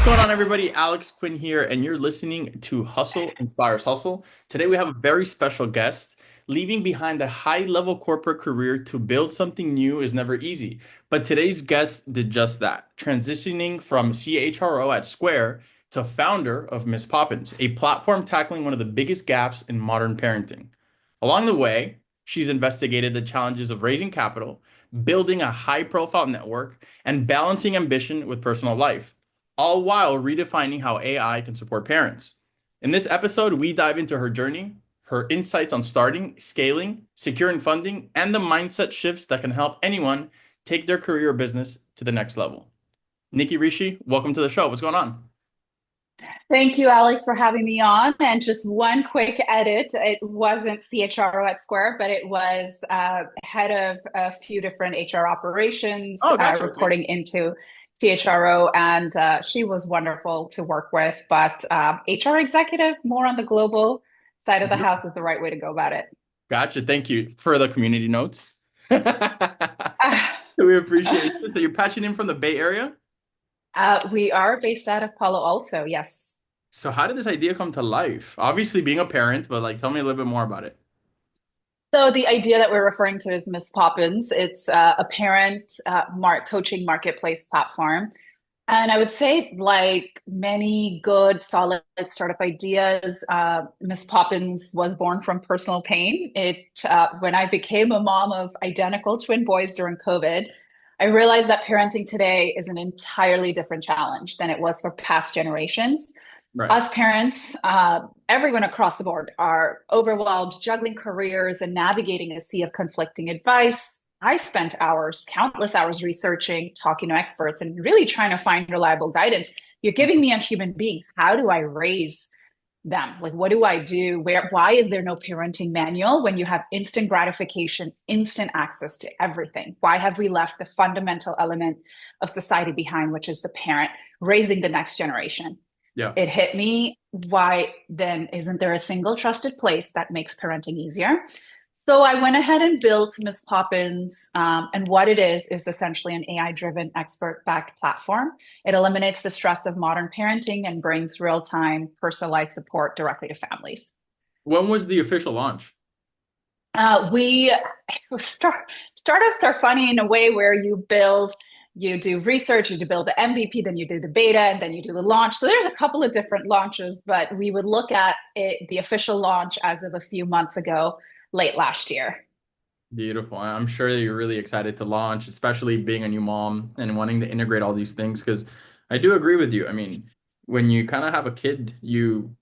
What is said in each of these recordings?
going on, everybody? Alex Quin here, and you're listening to Hustle Inspires Hustle. Today, we have a very special guest. Leaving behind a high level corporate career to build something new is never easy. But today's guest did just that, transitioning from CHRO at Square to founder of Miss Poppins, a platform tackling one of the biggest gaps in modern parenting. Along the way, she's investigated the challenges of raising capital, building a high profile network, and balancing ambition with personal life, all while redefining how AI can support parents. In this episode, we dive into her journey, her insights on starting, scaling, securing funding, and the mindset shifts that can help anyone take their career or business to the next level. Nicky Rishi, welcome to the show. What's going on? Thank you, Alex, for having me on. And just one quick edit. It wasn't CHRO at Square, but it was head of a few different HR operations, Oh, gotcha. Okay. reporting into CHRO. And she was wonderful to work with. But HR executive, more on the global side of the house, is the right way to go about it. Gotcha. Thank you for the community notes. We appreciate it. So you're patching in from the Bay Area? We are based out of Palo Alto. Yes. So how did this idea come to life? Obviously being a parent, but like tell me a little bit more about it. So the idea that we're referring to is Miss Poppins. It's a parent coaching marketplace platform. And I would say, like many good, solid startup ideas, Miss Poppins was born from personal pain. When I became a mom of identical twin boys during COVID, I realized that parenting today is an entirely different challenge than it was for past generations. Right. Us parents, everyone across the board, are overwhelmed, juggling careers and navigating a sea of conflicting advice. I spent hours, countless hours researching, talking to experts, and really trying to find reliable guidance. You're giving me a human being. How do I raise them? Like, what do I do? Why is there no parenting manual when you have instant gratification, instant access to everything? Why have we left the fundamental element of society behind, which is the parent raising the next generation? Yeah. It hit me. Why then isn't there a single trusted place that makes parenting easier? So I went ahead and built Miss Poppins. And what it is essentially an AI driven, expert backed platform. It eliminates the stress of modern parenting and brings real time, personalized support directly to families. When was the official launch? We startups are funny in a way where you do research, you do build the MVP, then you do the beta, and then you do the launch. So there's a couple of different launches, but we would look at it, the official launch as of a few months ago, late last year. Beautiful. I'm sure that you're really excited to launch, especially being a new mom and wanting to integrate all these things. Because I do agree with you. I mean, when you kind of have a kid, you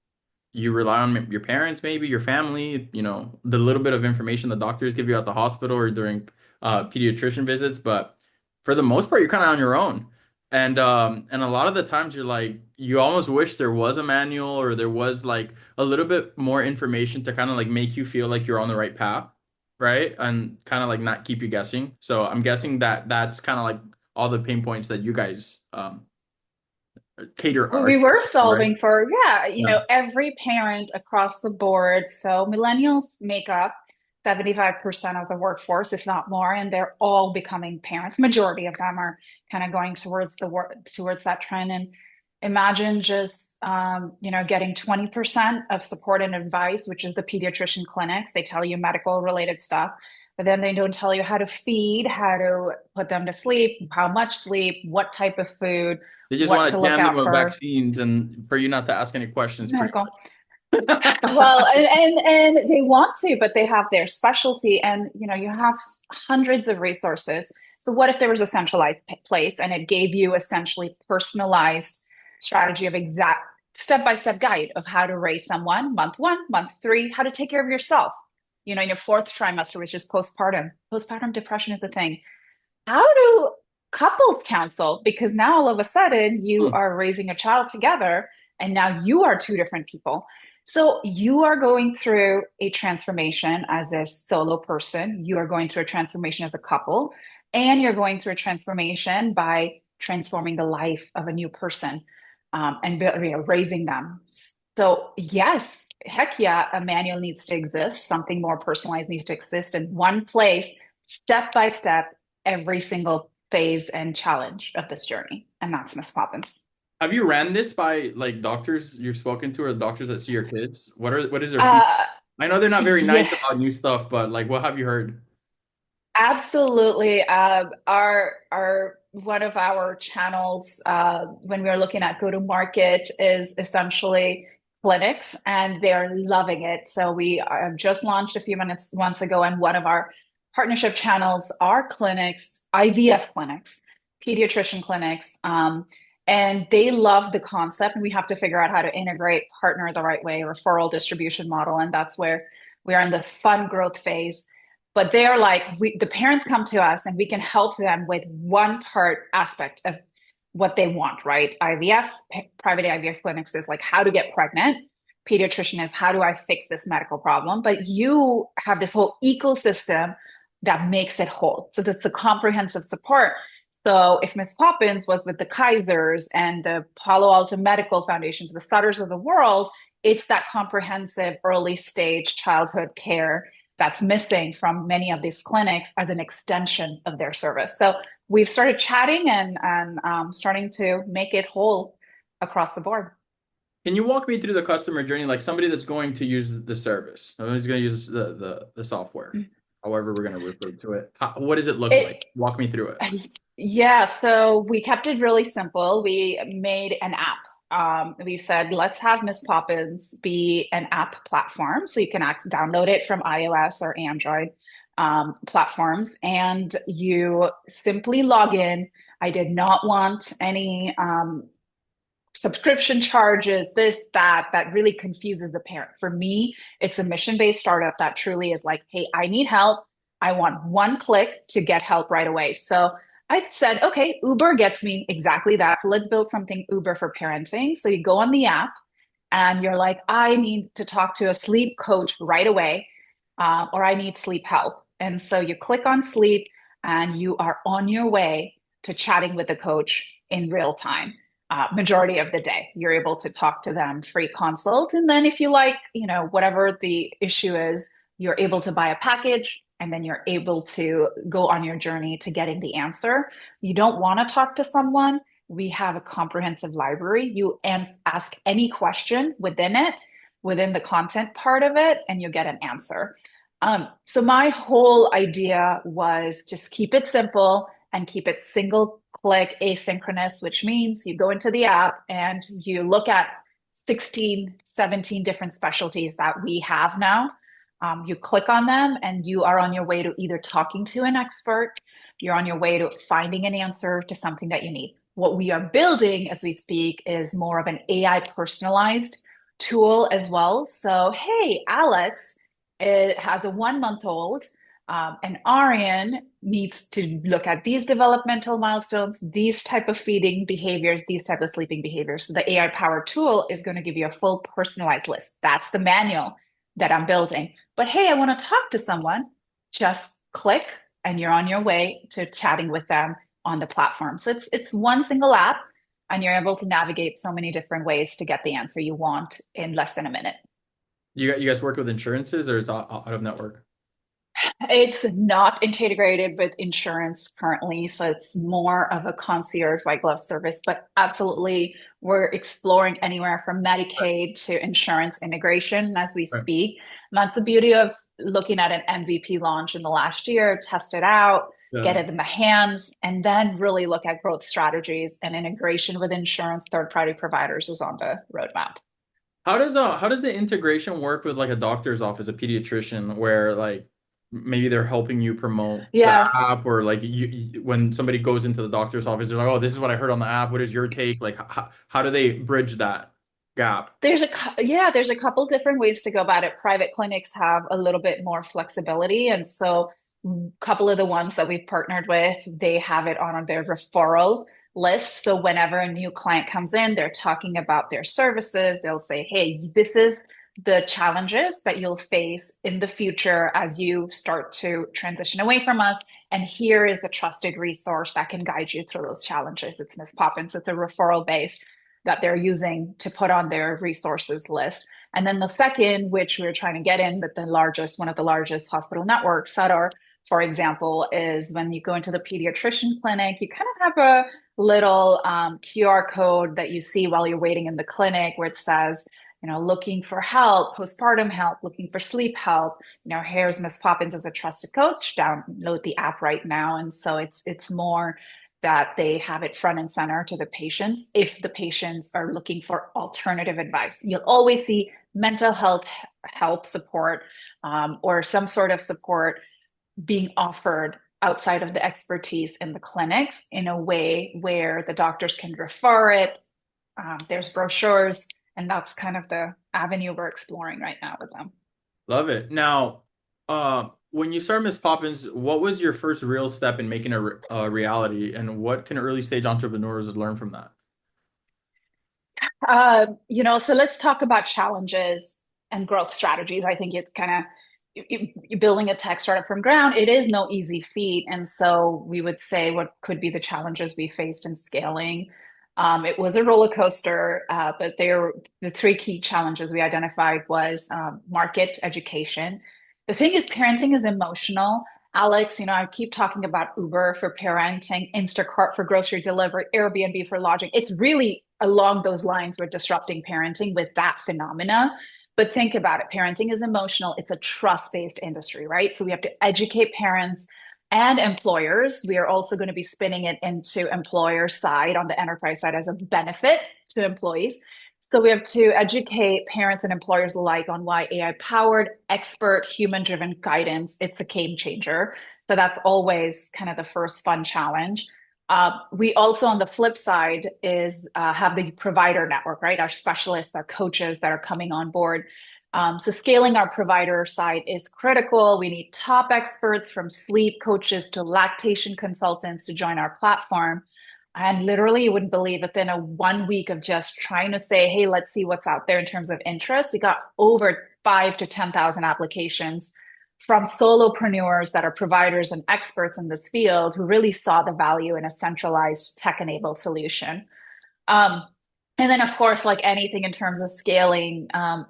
rely on your parents, maybe your family, the little bit of information the doctors give you at the hospital or during pediatrician visits. But for the most part, you're kind of on your own. And a lot of the times you're like, you almost wish there was a manual or there was like a little bit more information to kind of like make you feel like you're on the right path, right? And kind of like not keep you guessing. So I'm guessing that that's kind of like all the pain points that you guys cater are, We were right? solving for, yeah, Yeah. every parent across the board. So millennials make up 75% of the workforce, if not more, and they're all becoming parents. Majority of them are kind of going towards towards that trend. And imagine just getting 20% of support and advice, which is the pediatrician clinics. They tell you medical related stuff, but then they don't tell you how to feed, how to put them to sleep, how much sleep, what type of food, They just what want to to look jam them out with for vaccines and for you not to ask any questions pretty medical. much. Well, and they want to, but they have their specialty, and you have hundreds of resources. So what if there was a centralized place and it gave you essentially personalized strategy of exact step-by-step guide of how to raise someone month one, month three, how to take care of yourself, in your fourth trimester, which is postpartum. Postpartum depression is a thing. How do couples counsel? Because now all of a sudden you Hmm. are raising a child together and now you are two different people. So you are going through a transformation as a solo person, you are going through a transformation as a couple, and you're going through a transformation by transforming the life of a new person, and raising them. So yes, heck yeah, a manual needs to exist. Something more personalized needs to exist in one place, step by step, every single phase and challenge of this journey. And that's Miss Poppins. Have you ran this by like doctors you've spoken to or doctors that see your kids? What is their feedback? Uh, I know they're not very yeah, nice about new stuff, but like what have you heard? absolutely. Our one of our channels when we're looking at go to market is essentially clinics, and they're loving it. So we just launched a few months ago, and one of our partnership channels are clinics, IVF clinics, pediatrician clinics, and they love the concept. And we have to figure out how to integrate, partner the right way, referral distribution model, and that's where we are in this fun growth phase. But they're like, the parents come to us and we can help them with one part aspect of what they want, right? IVF, private IVF clinics is like how to get pregnant. Pediatrician is how do I fix this medical problem? But you have this whole ecosystem that makes it whole. So that's the comprehensive support. So if Miss Poppins was with the Kaisers and the Palo Alto Medical Foundations, the Sutters of the world, it's that comprehensive early stage childhood care that's missing from many of these clinics as an extension of their service. So we've started chatting and starting to make it whole across the board. Can you walk me through the customer journey, like somebody that's going to use the service, somebody's going to use the software, however we're going to refer to it. What does it look like? It, Walk me through it. yeah, so we kept it really simple. We made an app. We said, let's have Miss Poppins be an app platform. So you can download it from iOS or Android platforms, and you simply log in. I did not want any subscription charges, this, that really confuses the parent. For me, it's a mission-based startup that truly is like, hey, I need help. I want one click to get help right away. So I said, okay, Uber gets me exactly that. So let's build something Uber for parenting. So you go on the app and you're like, I need to talk to a sleep coach right away, or I need sleep help. And so you click on sleep and you are on your way to chatting with the coach in real time. Majority of the day, you're able to talk to them, free consult. And then if you like, whatever the issue is, you're able to buy a package and then you're able to go on your journey to getting the answer. You don't want to talk to someone. We have a comprehensive library. You ask any question within it, within the content part of it, and you get an answer. So my whole idea was just keep it simple and keep it single click asynchronous, which means you go into the app and you look at 16, 17 different specialties that we have now. You click on them and you are on your way to either talking to an expert, you're on your way to finding an answer to something that you need. What we are building as we speak is more of an AI personalized tool as well. So, hey, Alex, it has a 1 month old, and Aryan needs to look at these developmental milestones, these type of feeding behaviors, these type of sleeping behaviors. So the AI powered tool is going to give you a full personalized list. That's the manual that I'm building. But hey, I want to talk to someone. Just click and you're on your way to chatting with them on the platform. So it's one single app and you're able to navigate so many different ways to get the answer you want in less than a minute. You guys work with insurances or is it out of network? It's not integrated with insurance currently, so it's more of a concierge white glove service, but absolutely we're exploring anywhere from Right. Medicaid to insurance integration as we Right. speak. And that's the beauty of looking at an MVP launch in the last year, test it out, get Yeah. it in the hands, and then really look at growth strategies and integration with insurance third-party providers is on the roadmap. How does the integration work with like a doctor's office, a pediatrician, where like maybe they're helping you promote the Yeah, app, or like when somebody goes into the doctor's office, they're like, "Oh, this is what I heard on the app. What is your take?" Like, how do they bridge that gap? there's a couple different ways to go about it. Private clinics have a little bit more flexibility, and so a couple of the ones that we've partnered with, they have it on their referral list. So whenever a new client comes in, they're talking about their services. They'll say, "Hey, this is the challenges that you'll face in the future as you start to transition away from us. And here is the trusted resource that can guide you through those challenges." It's Miss Poppins. It's a referral based that they're using to put on their resources list. And then the second, which we're trying to get in, but one of the largest hospital networks, Sutter, for example, is when you go into the pediatrician clinic, you kind of have little QR code that you see while you're waiting in the clinic where it says, looking for help, postpartum help, looking for sleep help. Here's Miss Poppins as a trusted coach. Download the app right now. And so it's more that they have it front and center to the patients if the patients are looking for alternative advice. You'll always see mental health help support or some sort of support being offered outside of the expertise in the clinics in a way where the doctors can refer it. There's brochures, and that's kind of the avenue we're exploring right now with them. Love it. Now, when you started Miss Poppins, what was your first real step in making a reality, and what can early stage entrepreneurs learn from that? So let's talk about challenges and growth strategies. I think it's kind of you building a tech startup from ground. It is no easy feat, and so we would say what could be the challenges we faced in scaling. It was a roller coaster, but the three key challenges we identified was market education. The thing is, parenting is emotional. Alex, I keep talking about Uber for parenting, Instacart for grocery delivery, Airbnb for lodging. It's really along those lines we're disrupting parenting with that phenomena. But think about it. Parenting is emotional. It's a trust-based industry, right? So we have to educate parents and employers. We are also going to be spinning it into employer side on the enterprise side as a benefit to employees. So we have to educate parents and employers alike on why AI-powered, expert, human-driven guidance, it's a game changer. So that's always kind of the first fun challenge. We also, on the flip side, is have the provider network, right? Our specialists, our coaches that are coming on board. So scaling our provider side is critical. We need top experts from sleep coaches to lactation consultants to join our platform. And literally, you wouldn't believe within a 1 week of just trying to say, hey, let's see what's out there in terms of interest, we got over 5 to 10,000 applications from solopreneurs that are providers and experts in this field who really saw the value in a centralized tech-enabled solution. Um, and then, of course, like anything in terms of scaling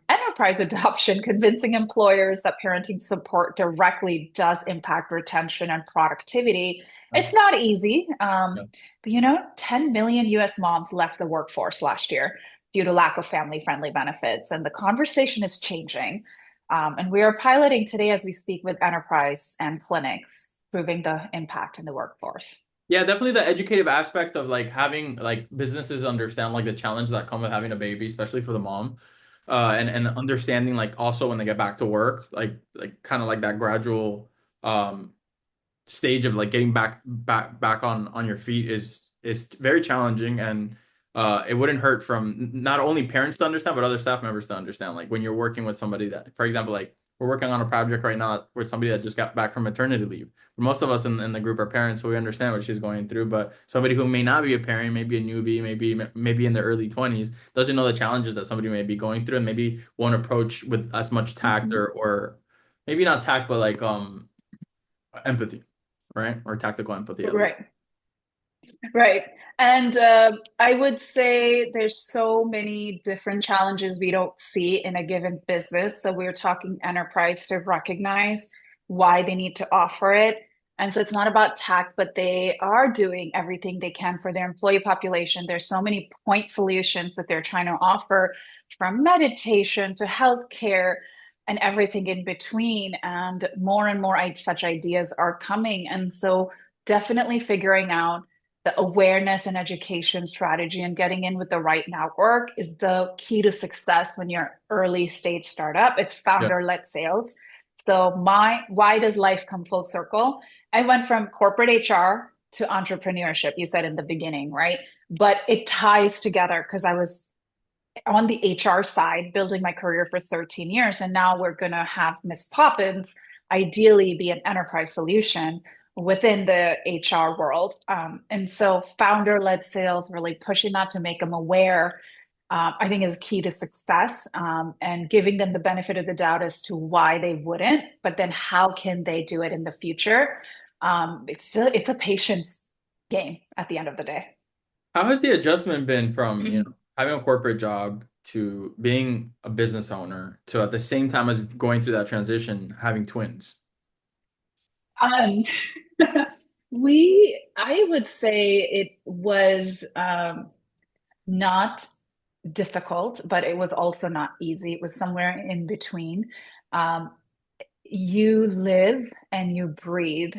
enterprise adoption, convincing employers that parenting support directly does impact retention and productivity. Yeah. It's not easy. Yeah. But 10 million US moms left the workforce last year due to lack of family friendly benefits. And the conversation is changing. And we are piloting today as we speak with enterprise and clinics, proving the impact in the workforce. Yeah, definitely the educative aspect of like having like businesses understand like the challenge that come with having a baby, especially for the mom. And understanding like also when they get back to work, like kind of like that gradual stage of like getting back on your feet is very challenging, and it wouldn't hurt from not only parents to understand but other staff members to understand, like when you're working with somebody that, for example, like we're working on a project right now with somebody that just got back from maternity leave. Most of us in the group are parents, so we understand what she's going through, but somebody who may not be a parent, maybe a newbie, maybe in their early 20s, doesn't know the challenges that somebody may be going through and maybe won't approach with as much tact Mhm. or maybe not tact but like empathy, right? Or tactical empathy at least. Right. Right. And I would say there's so many different challenges we don't see in a given business. So we're talking enterprise to recognize why they need to offer it. And so it's not about tech, but they are doing everything they can for their employee population. There's so many point solutions that they're trying to offer, from meditation to healthcare and everything in between. And more such ideas are coming. And so definitely figuring out the awareness and education strategy and getting in with the right network is the key to success when you're early stage startup. It's Yeah. founder led sales. So my why does life come full circle? I went from corporate HR to entrepreneurship, you said in the beginning, right? But it ties together because I was on the HR side building my career for 13 years. And now we're going to have Miss Poppins ideally be an enterprise solution within the HR world. And so founder led sales, really pushing that to make them aware, I think is key to success, and giving them the benefit of the doubt as to why they wouldn't, but then how can they do it in the future? It's a patience game at the end of the day. How has the adjustment been from, having a corporate job to being a business owner to at the same time as going through that transition, having twins? Um, I would say it was not difficult, but it was also not easy. It was somewhere in between. Um, you live and you breathe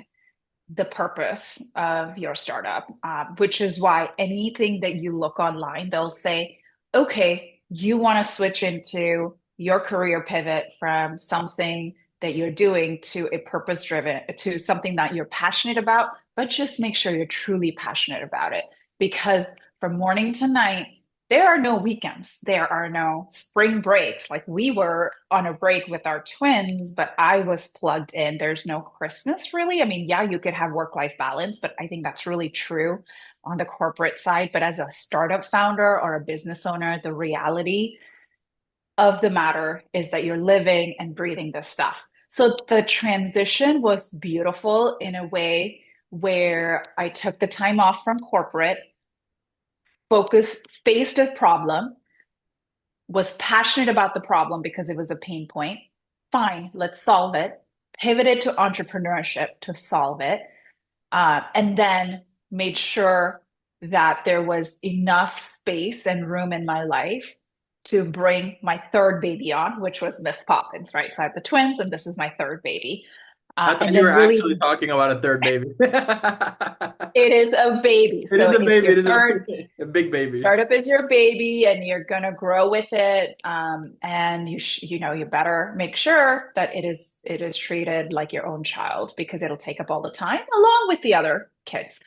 the purpose of your startup, which is why anything that you look online, they'll say, okay, you want to switch into your career pivot from something that you're doing to a purpose driven, to something that you're passionate about, but just make sure you're truly passionate about it. Because from morning to night, there are no weekends. There are no spring breaks. Like we were on a break with our twins, but I was plugged in. There's no Christmas really. I mean, yeah, you could have work-life balance, but I think that's really true on the corporate side. But as a startup founder or a business owner, the reality of the matter is that you're living and breathing this stuff. So the transition was beautiful in a way where I took the time off from corporate, focused, faced a problem, was passionate about the problem because it was a pain point. Fine, let's solve it. Pivoted to entrepreneurship to solve it. And then made sure that there was enough space and room in my life to bring my third baby on, which was Miss Poppins, right? So I have the twins, and this is my third baby. I thought And you were then actually really, talking about a third baby. it is a baby. It is So a it's baby. your It is third. a big baby. Startup is your baby and you're going to grow with it, and you better make sure that it is treated like your own child because it'll take up all the time along with the other kids.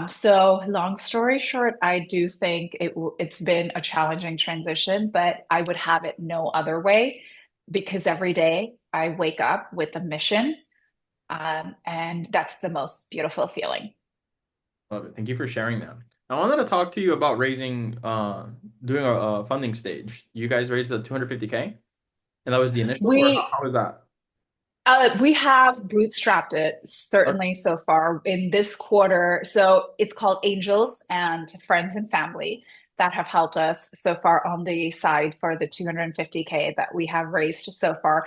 So long story short, I do think it's been a challenging transition, but I would have it no other way because every day I wake up with a mission, and that's the most beautiful feeling. Love it. Thank you for sharing that. I wanted to talk to you about doing a funding stage. You guys raised the 250K, and that was the initial, or We how was that? we have bootstrapped it Okay. certainly so far in this quarter. So it's called Angels and Friends and Family that have helped us so far on the side for the 250K that we have raised so far.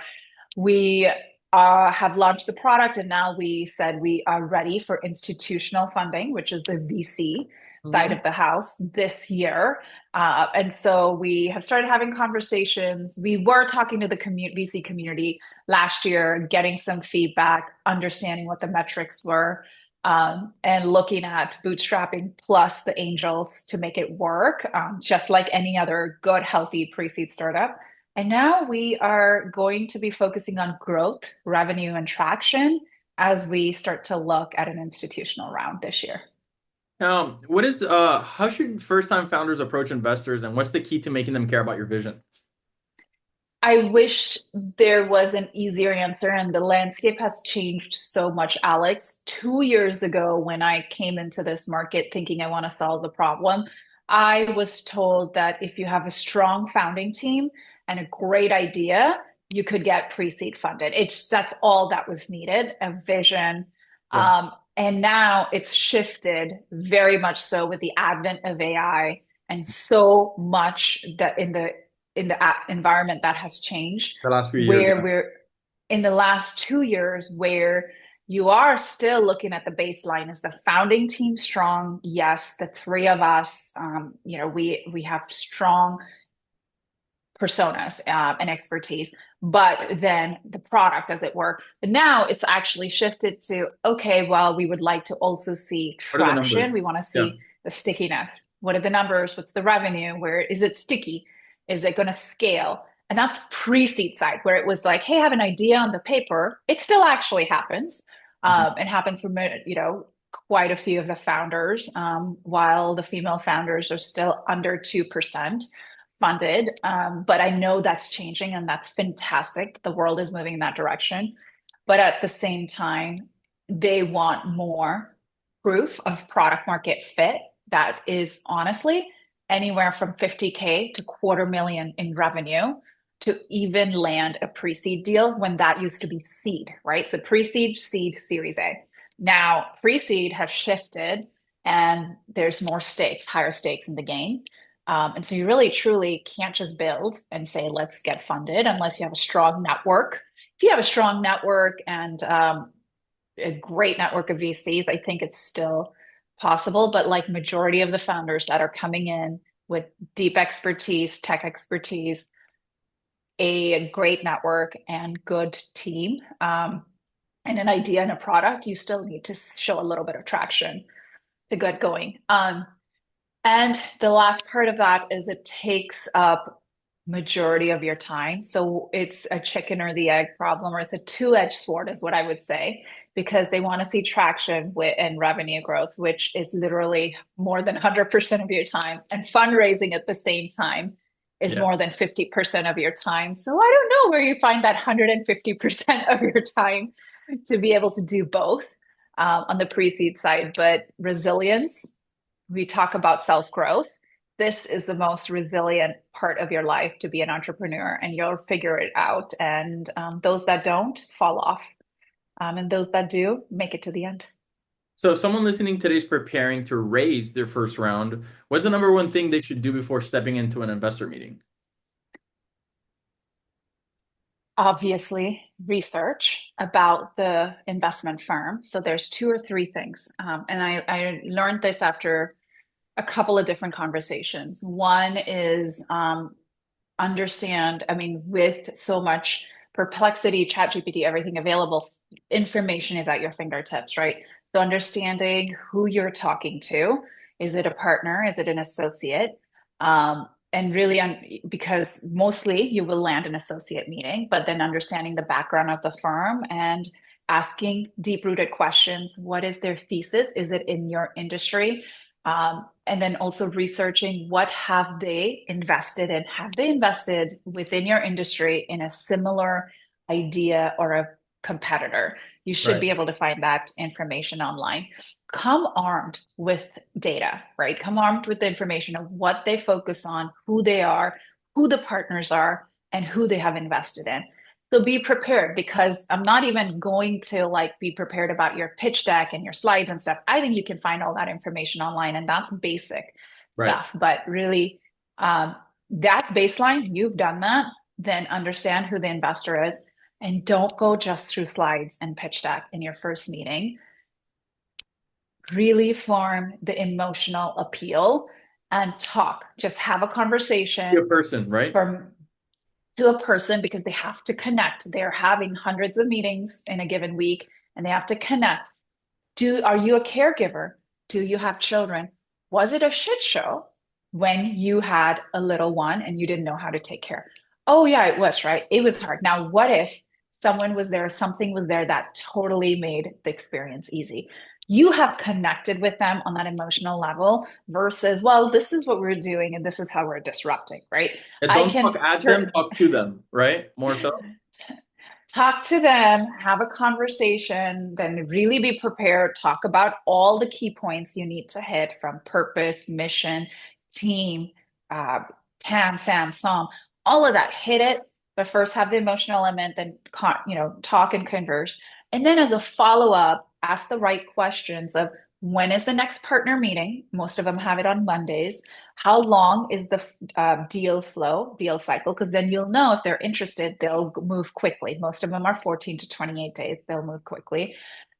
We have launched the product, and now we said we are ready for institutional funding, which is the VC side Mhm. of the house this year. And so we have started having conversations. We were talking to the VC community last year, getting some feedback, understanding what the metrics were, and looking at bootstrapping plus the angels to make it work, just like any other good, healthy pre seed startup. And now we are going to be focusing on growth, revenue, and traction as we start to look at an institutional round this year. How should first-time founders approach investors, and what's the key to making them care about your vision? I wish there was an easier answer, and the landscape has changed so much, Alex. 2 years ago, when I came into this market thinking I want to solve the problem, I was told that if you have a strong founding team and a great idea, you could get pre-seed funded. That's all that was needed, a vision. Yeah. And now it's shifted very much so with the advent of AI and so much that in the environment that has changed, The last few years, where yeah. we're in the last 2 years where you are still looking at the baseline. Is the founding team strong? Yes, the three of us, we have strong personas, and expertise, but then the product, as it were. But now it's actually shifted to, okay, well, we would like to also see What are the numbers? traction. We want to Yeah. see the stickiness. What are the numbers? What's the revenue? Where is it sticky? Is it going to scale? And that's pre-seed side, where it was like, hey, I have an idea on the paper. It still actually happens. Mhm. It happens for quite a few of the founders, while the female founders are still under 2% funded. But I know that's changing, and that's fantastic. The world is moving in that direction. But at the same time, they want more proof of product market fit that is honestly anywhere from 50K to 250,000 in revenue to even land a pre-seed deal, when that used to be seed, right? So pre-seed, seed, series A. Now pre-seed has shifted, and there's more stakes, higher stakes in the game. And so you really truly can't just build and say, let's get funded unless you have a strong network. If you have a strong network and a great network of VCs. I think it's still possible, but like majority of the founders that are coming in with deep expertise, tech expertise, a great network and good team, and an idea and a product, you still need to show a little bit of traction to get going. And the last part of that is it takes up majority of your time. So it's a chicken or the egg problem, or it's a two-edged sword, is what I would say, because they want to see traction with and revenue growth, which is literally more than 100% of your time, and fundraising at the same time is Yeah. more than 50% of your time. So I don't know where you find that 150% of your time to be able to do both on the pre-seed side, but resilience, we talk about self-growth. This is the most resilient part of your life to be an entrepreneur, and you'll figure it out. And those that don't fall off, and those that do make it to the end. So if someone listening today is preparing to raise their first round, what's the number one thing they should do before stepping into an investor meeting? Obviously, research about the investment firm. So there's two or three things. And I learned this after a couple of different conversations. One is understand, I mean, with so much perplexity, ChatGPT, everything available, information is at your fingertips, right? So understanding who you're talking to. Is it a partner? Is it an associate? And really, because mostly you will land an associate meeting, but then understanding the background of the firm and asking deep-rooted questions. What is their thesis? Is it in your industry? And then also researching what have they invested in? Have they invested within your industry in a similar idea or a competitor? You should Right. be able to find that information online. Come armed with data, right? Come armed with the information of what they focus on, who they are, who the partners are, and who they have invested in. So be prepared, because I'm not even going to like be prepared about your pitch deck and your slides and stuff. I think you can find all that information online, and that's basic Right. stuff. But really, that's baseline. You've done that. Then understand who the investor is, and don't go just through slides and pitch deck in your first meeting. Really form the emotional appeal and talk. Just have a Be a conversation person, right? from to a person, because they have to connect. They're having hundreds of meetings in a given week, and they have to connect. Are you a caregiver? Do you have children? Was it a shit show when you had a little one and you didn't know how to take care? Oh yeah, it was, right? It was hard. Now, what if someone was there, something was there that totally made the experience easy? You have connected with them on that emotional level versus, well, this is what we're doing and this is how we're disrupting, right? And I don't talk can at them, certain talk to them, right? More so. talk to them, have a conversation, then really be prepared. Talk about all the key points you need to hit, from purpose, mission, team, uh, TAM, SAM, SOM, all of that. Hit it, but first have the emotional element, then talk and converse. And then as a follow-up, ask the right questions of, when is the next partner meeting? Most of them have it on Mondays. How long is the deal cycle? Because then you'll know if they're interested, they'll move quickly. Most of them are 14 to 28 days. They'll move quickly.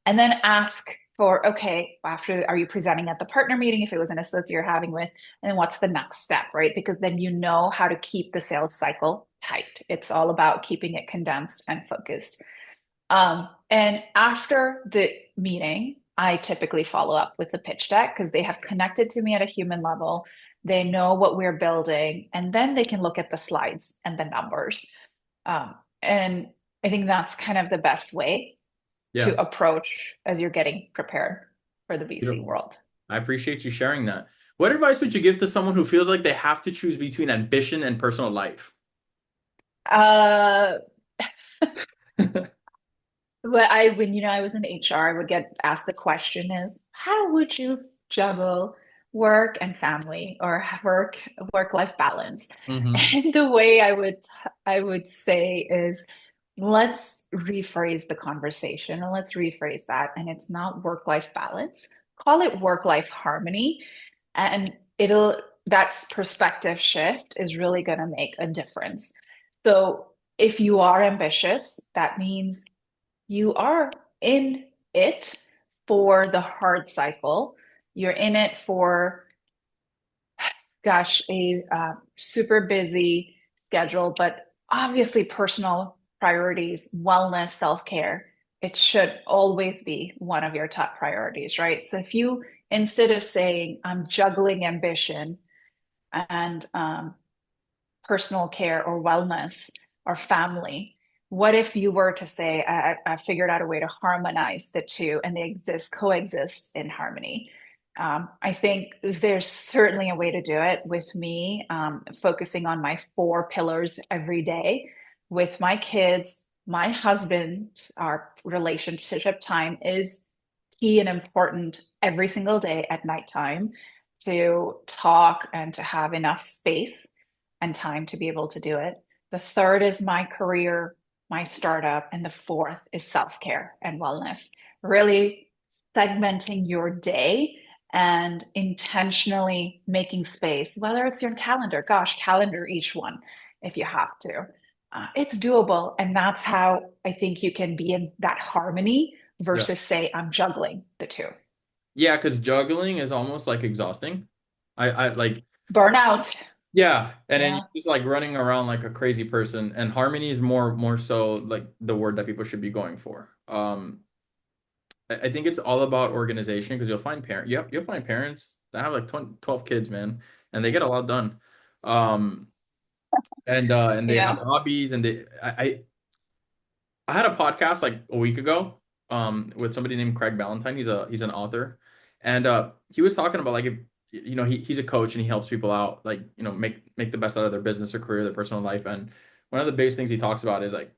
And then ask for, okay, after, are you presenting at the partner meeting if it was an associate you're having with? And then what's the next step, right? Because then you know how to keep the sales cycle tight. It's all about keeping it condensed and focused. And after the meeting, I typically follow up with the pitch deck, because they have connected to me at a human level. They know what we're building, and then they can look at the slides and the numbers. And I think that's kind of the best way Yeah. to approach as you're getting prepared for the VC Beautiful. world. I appreciate you sharing that. What advice would you give to someone who feels like they have to choose between ambition and personal life? Uh, when I was in HR, I would get asked the question is, how would you juggle work and family, or work-life balance? Hmm. And the way I would say is, let's rephrase the conversation and let's rephrase that. And it's not work-life balance. Call it work-life harmony. And that perspective shift is really going to make a difference. So if you are ambitious, that means you are in it for the hard cycle. You're in it for, gosh, a super busy schedule, but obviously personal priorities, wellness, self-care. It should always be one of your top priorities, right? So if you, instead of saying, I'm juggling ambition and personal care or wellness or family, what if you were to say, I figured out a way to harmonize the two and they coexist in harmony? I think there's certainly a way to do it with me, focusing on my four pillars every day with my kids, my husband. Our relationship time is key and important every single day at nighttime to talk and to have enough space and time to be able to do it. The third is my career, my startup, and the fourth is self-care and wellness. Really segmenting your day and intentionally making space, whether it's your calendar, gosh, calendar each one if you have to. It's doable. And that's how I think you can be in that harmony Yeah. versus say, I'm juggling the two. Yeah, because juggling is almost like exhausting. I like, Burnout. yeah, and then you're Yeah. just like running around like a crazy person. And harmony is more so like the word that people should be going for. I think it's all about organization because you'll find parents that have like 20, 12 kids, man, and they get a lot done. Um, and they have Yeah. hobbies and I had a podcast like a week ago with somebody named Craig Ballantyne. He's an author. And he was talking about like if he's a coach and he helps people out like make the best out of their business or career, their personal life. And one of the biggest things he talks about is like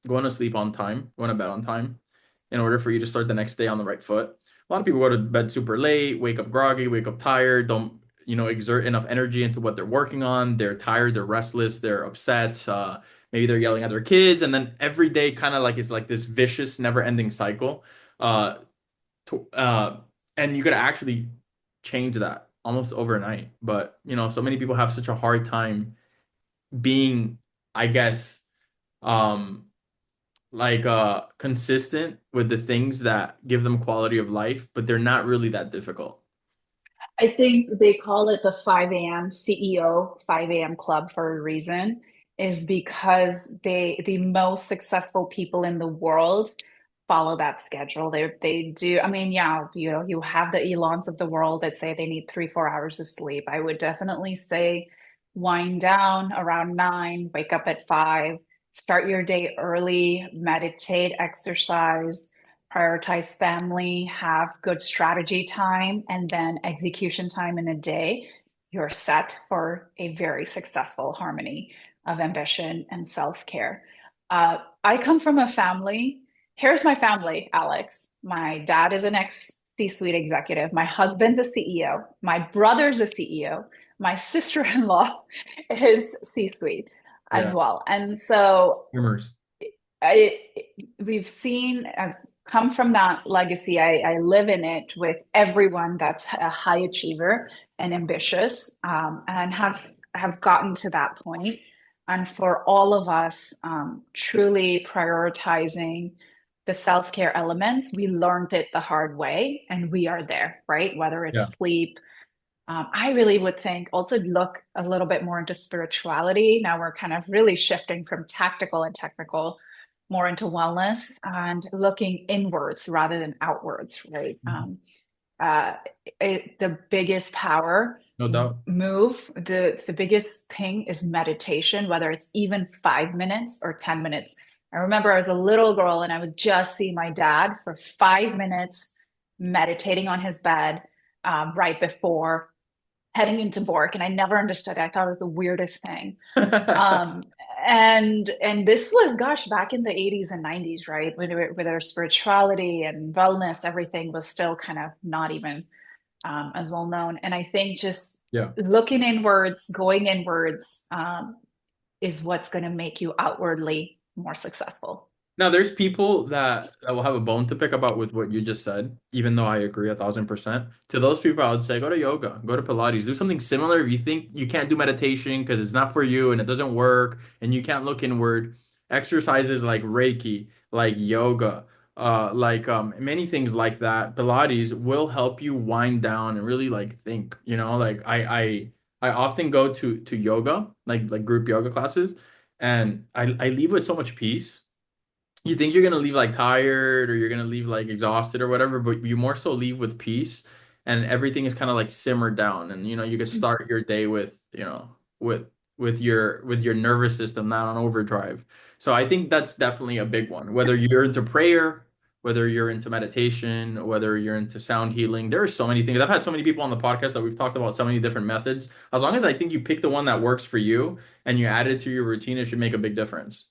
going to sleep on time, going to bed on time in order for you to start the next day on the right foot. A lot of people go to bed super late, wake up groggy, wake up tired, don't exert enough energy into what they're working on. They're tired, they're restless, they're upset. Maybe they're yelling at their kids, and then every day kind of like is like this vicious, never-ending cycle. Uh, to, and you could actually change that almost overnight. But so many people have such a hard time being, I guess, um, like consistent with the things that give them quality of life, but they're not really that difficult. I think they call it the 5 a.m. CEO 5 a.m. club for a reason, is because the most successful people in the world follow that schedule. They do. I mean, yeah, you have the Elons of the world that say they need 3, 4 hours of sleep. I would definitely say wind down around 9, wake up at 5, start your day early, meditate, exercise, prioritize family, have good strategy time, and then execution time in a day, you're set for a very successful harmony of ambition and self care. I come from a family. Here's my family, Alex. My dad is an ex C-suite executive. My husband's a CEO. My brother's a CEO. My sister-in-law is C-suite as Yeah. well. And so Rumors. I, we've seen, I've come from that legacy. I live in it with everyone that's a high achiever and ambitious, and have gotten to that point. And for all of us, truly prioritizing the self-care elements, we learned it the hard way, and we are there, right? Whether it's Yeah. sleep, I really would think also look a little bit more into spirituality. Now we're kind of really shifting from tactical and technical more into wellness and looking inwards rather than outwards, right? Mhm. Uh, the biggest power No doubt. move, the biggest thing is meditation, whether it's even 5 minutes or 10 minutes. I remember I was a little girl and I would just see my dad for 5 minutes meditating on his bed right before heading into work, and I never understood it. I thought it was the weirdest thing. Um, and this was, gosh, back in the 80s and 90s, right? With our spirituality and wellness, everything was still kind of not even as well known. And I think just Yeah. looking inwards, going inwards, is what's going to make you outwardly more successful. Now, there's people that will have a bone to pick about with what you just said, even though I agree 1,000%. To those people, I would say go to yoga, go to Pilates, do something similar. If you think you can't do meditation because it's not for you and it doesn't work and you can't look inward, exercises like Reiki, like yoga, many things like that. Pilates will help you wind down and really like think, like I often go to yoga, like group yoga classes, and I leave with so much peace. You think you're gonna leave like tired or you're gonna leave like exhausted or whatever, but you more so leave with peace and everything is kind of like simmered down and you could start your day with, with with your nervous system not on overdrive. So I think that's definitely a big one. Whether you're into prayer, whether you're into meditation, whether you're into sound healing, there are so many things. I've had so many people on the podcast that we've talked about so many different methods. As long as I think you pick the one that works for you and you add it to your routine, it should make a big difference.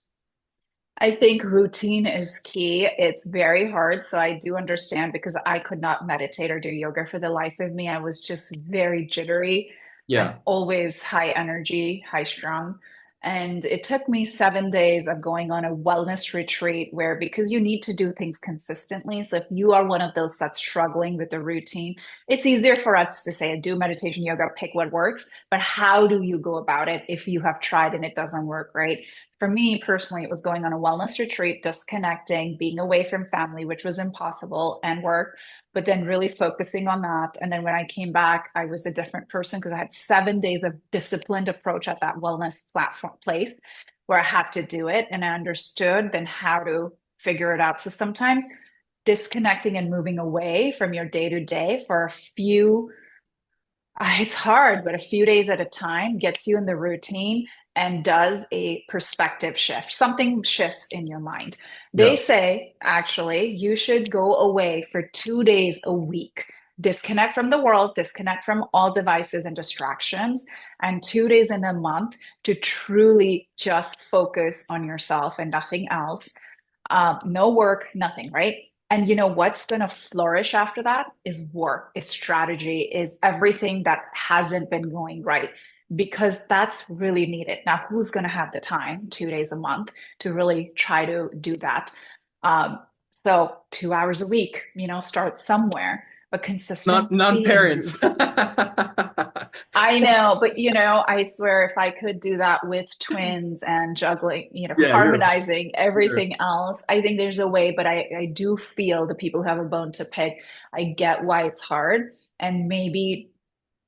I think routine is key. It's very hard. So I do understand because I could not meditate or do yoga for the life of me. I was just very jittery and Yeah. always high energy, high strung. And it took me 7 days of going on a wellness retreat where, because you need to do things consistently. So if you are one of those that's struggling with the routine, it's easier for us to say, do meditation, yoga, pick what works. But how do you go about it if you have tried and it doesn't work, right? For me personally, it was going on a wellness retreat, disconnecting, being away from family, which was impossible, and work, but then really focusing on that. And then when I came back, I was a different person because I had 7 days of disciplined approach at that wellness platform place where I had to do it. And I understood then how to figure it out. So sometimes disconnecting and moving away from your day to day for a few it's hard, but a few days at a time gets you in the routine and does a perspective shift. Something shifts in your mind. They Yeah. say, actually, you should go away for 2 days a week. Disconnect from the world, disconnect from all devices and distractions, and 2 days in a month to truly just focus on yourself and nothing else. No work, nothing, right? And you know what's going to flourish after that is work, is strategy, is everything that hasn't been going right, because that's really needed. Now, who's going to have the time 2 days a month to really try to do that? Um, so 2 hours a week, start somewhere, but Not consistency and non-parents. I know, but I swear if I could do that with twins and juggling, Yeah, harmonizing you're everything else, I think there's a way, but I do feel the people who have a bone to pick, I get why it's hard. And maybe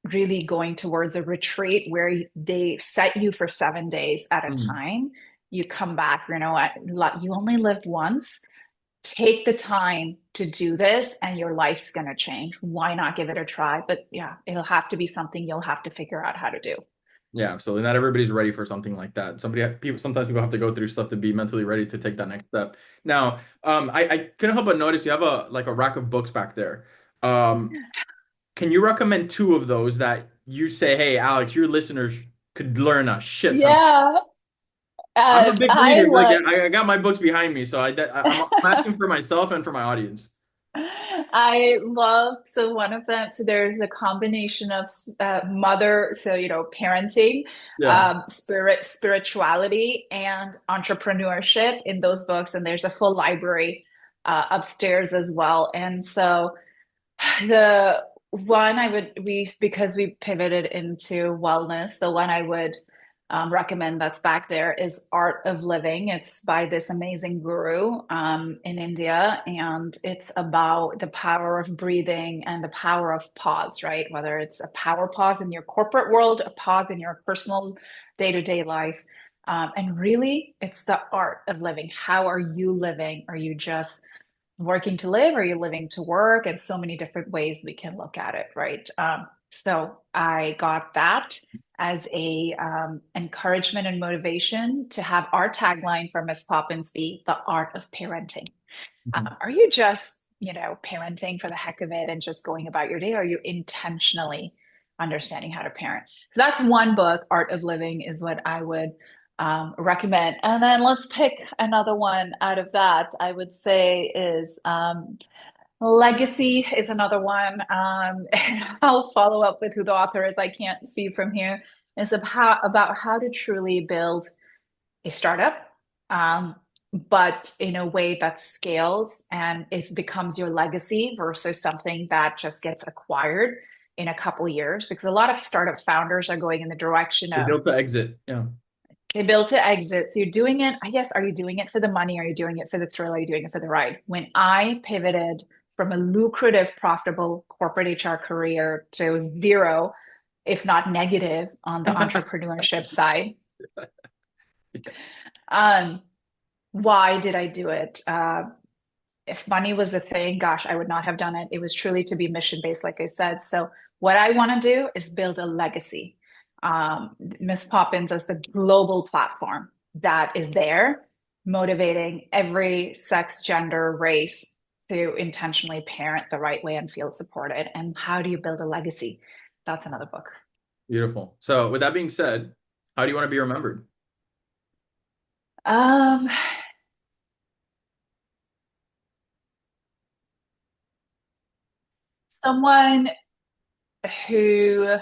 really going towards a retreat where they set you for 7 days at a mm, time. You come back, you only live once. Take the time to do this and your life's going to change. Why not give it a try? But yeah, it'll have to be something you'll have to figure out how to do. yeah, absolutely. Not everybody's ready for something like that. Sometimes people have to go through stuff to be mentally ready to take that next step. Now, I couldn't help but notice you have a rack of books back there. Um, can you recommend two of those that you say, hey, Alex, your listeners could learn a shit ton? Yeah, I'm a big I reader. Like, love I got my books behind me, so I'm asking for myself and for my audience. I love so one of them. So there's a combination of mother, so parenting, Yeah. spirituality, and entrepreneurship in those books. And there's a full library upstairs as well. And so the one I would we because we pivoted into wellness, the one I would recommend that's back there is Art of Living. It's by this amazing guru in India, and it's about the power of breathing and the power of pause, right? Whether it's a power pause in your corporate world, a pause in your personal day-to-day life. And really, it's the art of living. How are you living? Are you just working to live? Are you living to work? And so many different ways we can look at it, right? So I got that as a encouragement and motivation to have our tagline for Miss Poppins be the art of parenting. Mhm. Are you just, parenting for the heck of it and just going about your day? Or are you intentionally understanding how to parent? So that's one book, Art of Living, is what I would recommend. And then let's pick another one out of that. I would say is Legacy is another one. And I'll follow up with who the author is. I can't see from here. It's about how to truly build a startup, but in a way that scales and it becomes your legacy versus something that just gets acquired in a couple years. Because a lot of startup founders are going in the direction They of built the exit. Yeah. built to exit. So you're doing it, I guess, are you doing it for the money? Are you doing it for the thrill? Are you doing it for the ride? When I pivoted from a lucrative, profitable corporate HR career to zero, if not negative, on the entrepreneurship side, um, why did I do it? If money was a thing, gosh, I would not have done it. It was truly to be mission based, like I said. So, what I want to do is build a legacy. Miss Poppins as the global platform that is there, motivating every sex, gender, race to intentionally parent the right way and feel supported. And how do you build a legacy? That's another book. Beautiful. So, with that being said, how do you want to be remembered? Um, someone who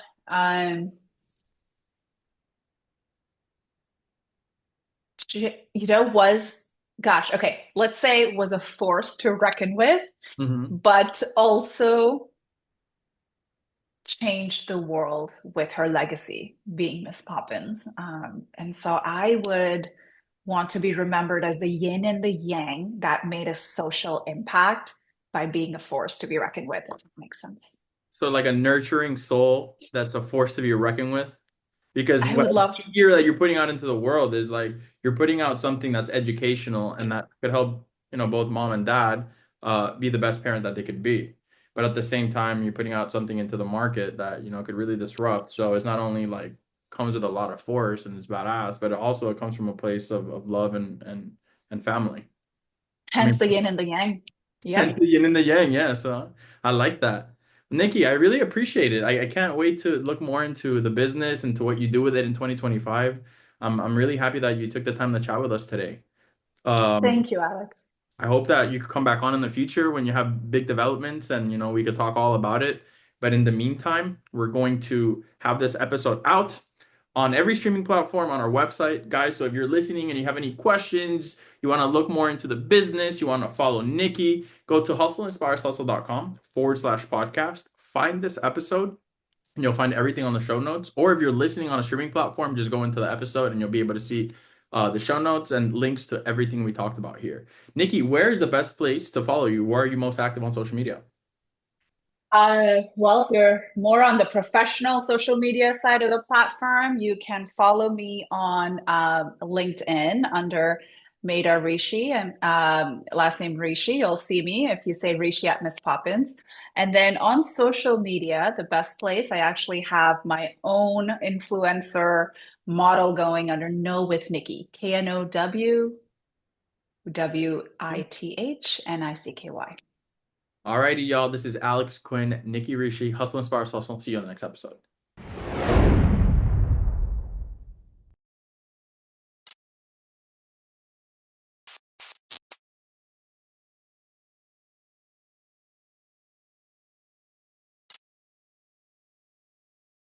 was, gosh, okay, let's say was a force to reckon with, Hmm. but also changed the world with her legacy being Miss Poppins. And so I would want to be remembered as the yin and the yang that made a social impact by being a force to be reckoned with, if that makes sense. So, like a nurturing soul that's a force to be reckoned with. Because I what would I love, see here that you're putting out into the world is like you're putting out something that's educational and that could help, both mom and dad be the best parent that they could be. But at the same time, you're putting out something into the market that, could really disrupt. So it's not only like comes with a lot of force and it's badass, but it comes from a place of love and family. I hence mean, the yin and the yang. hence Yep. the yin and the yang, yeah. So I like that. Nikki, I really appreciate it. I can't wait to look more into the business and to what you do with it in 2025. I'm really happy that you took the time to chat with us today. Um, Thank you, Alex. I hope that you could come back on in the future when you have big developments and we could talk all about it. But in the meantime, we're going to have this episode out on every streaming platform on our website, guys. So if you're listening and you have any questions, you want to look more into the business, you want to follow Nikki, go to hustleinspireshustle.com/podcast. Find this episode and you'll find everything on the show notes. Or if you're listening on a streaming platform, just go into the episode and you'll be able to see the show notes and links to everything we talked about here. Nikki, where is the best place to follow you? Where are you most active on social media? Well, if you're more on the professional social media side of the platform, you can follow me on LinkedIn under Maida Rishi and last name Rishi. You'll see me if you say Rishi at Miss Poppins. And then on social media, the best place, I actually have my own influencer model going under Know with Nikki, KNOWWITHNICKY. Alrighty, y'all. This is Alex Quin, Nicky Rishi, Hustle Inspires Hustle. See you on the next episode.